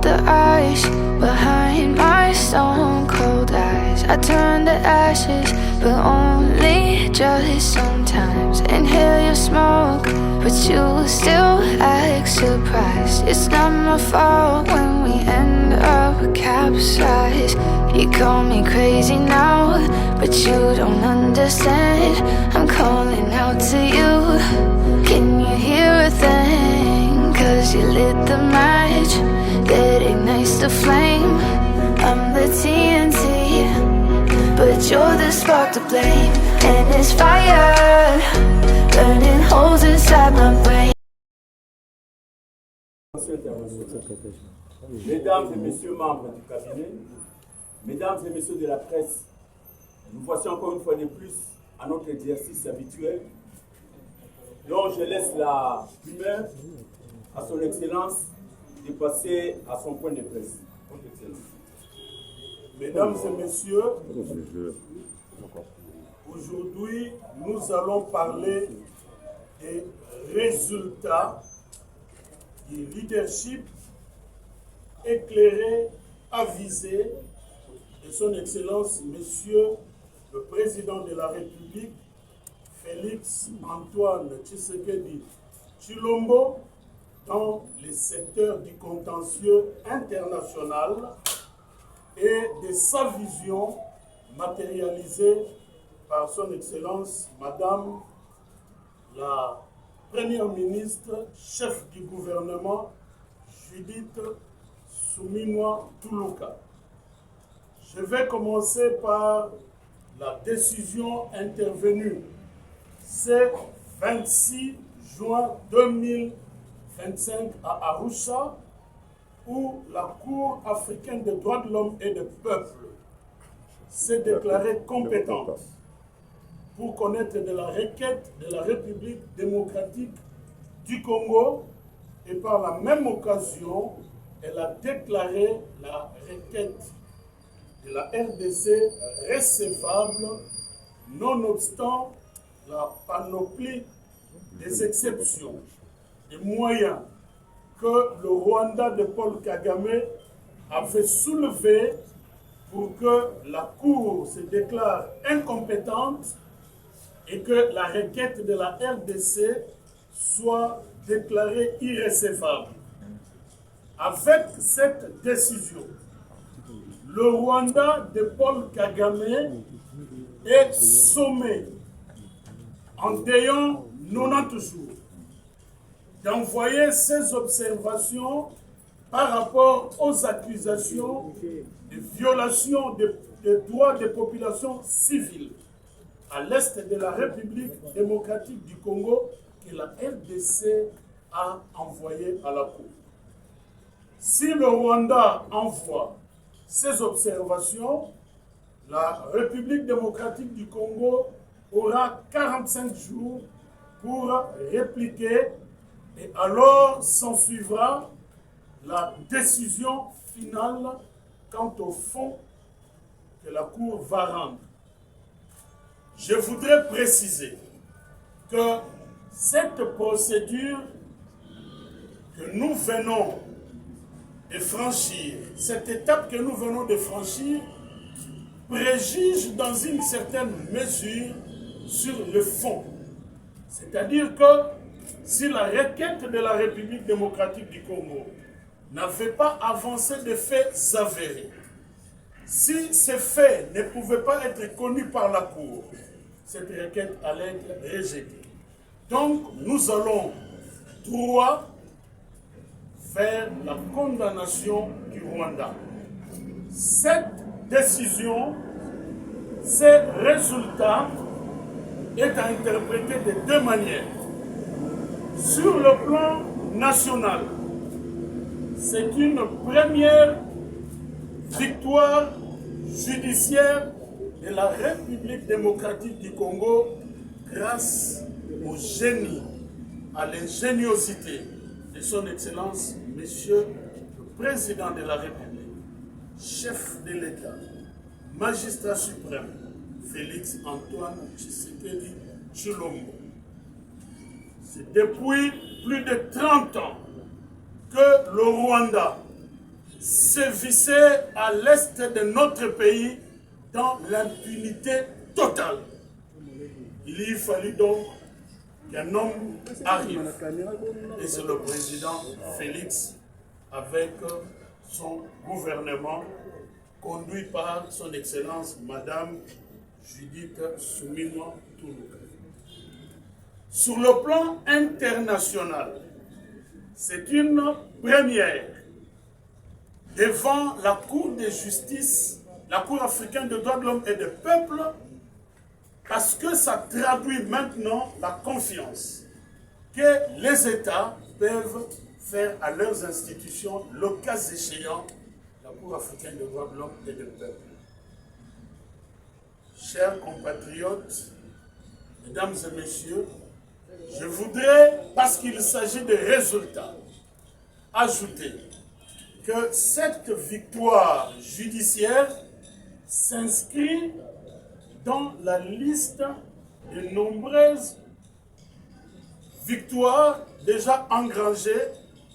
melt the ice behind my stone cold eyes. I turn to ashes, but only just sometimes. Inhale your smoke, but you still act surprised. It's not my fault when we end up capsized. You call me crazy now, but you don't understand. I'm calling out to you. Can you hear a thing? 'Cause you lit the match that ignites the flame. I'm the TNT, but you're the spark to blame. And it's fire burning holes inside my brain. Mesdames et messieurs membres du cabinet, mesdames et messieurs de la presse, nous voici encore une fois de plus à notre exercice habituel. Donc je laisse la primeur à son Excellence de passer à son point de presse. Mesdames et messieurs, aujourd'hui nous allons parler des résultats du leadership éclairé, avisé de son Excellence, Monsieur le Président de la République, Félix Antoine Tshisekedi Tshilombo, dans les secteurs du contentieux international et de sa vision matérialisée par son Excellence, Madame la Première ministre, chef du gouvernement, Judith Suminwa Tuluka. Je vais commencer par la décision intervenue ce 26 juin 2025 à Arusha, où la Cour africaine des droits de l'homme et des peuples s'est déclarée compétente pour connaître de la requête de la République démocratique du Congo, et par la même occasion, elle a déclaré la requête de la RDC recevable, nonobstant la panoplie des exceptions, des moyens que le Rwanda de Paul Kagame avait soulevés pour que la Cour se déclare incompétente et que la requête de la RDC soit déclarée irrecevable. Avec cette décision, le Rwanda de Paul Kagame est sommé, en dayant 90 jours, d'envoyer ses observations par rapport aux accusations de violation des droits des populations civiles à l'est de la République démocratique du Congo que la RDC a envoyé à la Cour. Si le Rwanda envoie ces observations, la République démocratique du Congo aura 45 jours pour répliquer, et alors s'ensuivra la décision finale quant au fond que la Cour va rendre. Je voudrais préciser que cette procédure que nous venons de franchir, cette étape que nous venons de franchir, préjuge dans une certaine mesure sur le fond. C'est-à-dire que si la requête de la République démocratique du Congo n'avait pas avancé de faits avérés, si ces faits ne pouvaient pas être connus par la Cour, cette requête allait être rejetée. Donc nous allons droit vers la condamnation du Rwanda. Cette décision, ces résultats, est à interpréter de deux manières. Sur le plan national, c'est une première victoire judiciaire de la République démocratique du Congo grâce au génie, à l'ingéniosité de son Excellence, Monsieur le Président de la République, chef de l'État, magistrat suprême, Félix Antoine Tshisekedi Tshilombo. C'est depuis plus de 30 ans que le Rwanda sévissait à l'est de notre pays dans l'impunité totale. Il y fallut donc qu'un homme arrive. Et c'est le président Félix avec son gouvernement conduit par son Excellence Madame Judith Suminwa Tuluka. Sur le plan international, c'est une première devant la Cour de justice, la Cour africaine des droits de l'homme et des peuples, parce que ça traduit maintenant la confiance que les États peuvent faire à leurs institutions, le cas échéant, la Cour africaine des droits de l'homme et des peuples. Chers compatriotes, mesdames et messieurs, je voudrais, parce qu'il s'agit de résultats, ajouter que cette victoire judiciaire s'inscrit dans la liste de nombreuses victoires déjà engrangées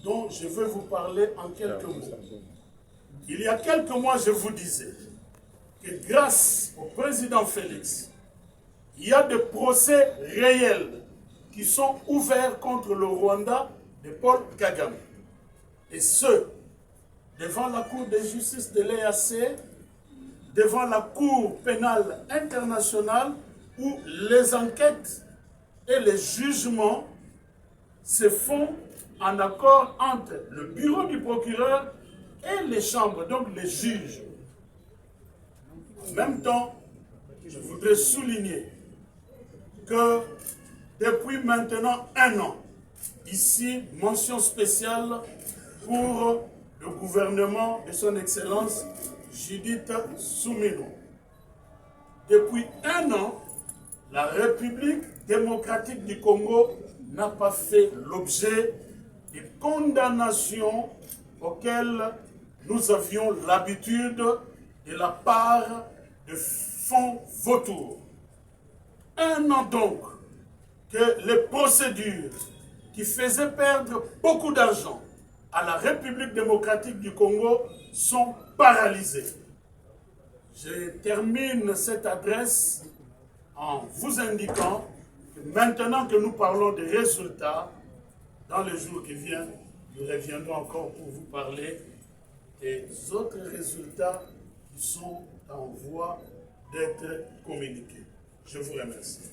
dont je vais vous parler en quelques mots. Il y a quelques mois, je vous disais que grâce au président Félix, il y a des procès réels qui sont ouverts contre le Rwanda de Paul Kagame. Et ce, devant la Cour de justice de l'EAC, devant la Cour pénale internationale, où les enquêtes et les jugements se font en accord entre le bureau du procureur et les chambres, donc les juges. En même temps, je voudrais souligner que depuis maintenant 1 an, ici, mention spéciale pour le gouvernement de son Excellence Judith Suminwa. Depuis 1 an, la République démocratique du Congo n'a pas fait l'objet des condamnations auxquelles nous avions l'habitude de la part de fonds vautours. 1 an donc que les procédures qui faisaient perdre beaucoup d'argent à la République démocratique du Congo sont paralysées. Je termine cette adresse en vous indiquant que maintenant que nous parlons des résultats, dans les jours qui viennent, nous reviendrons encore pour vous parler des autres résultats qui sont en voie d'être communiqués. Je vous remercie.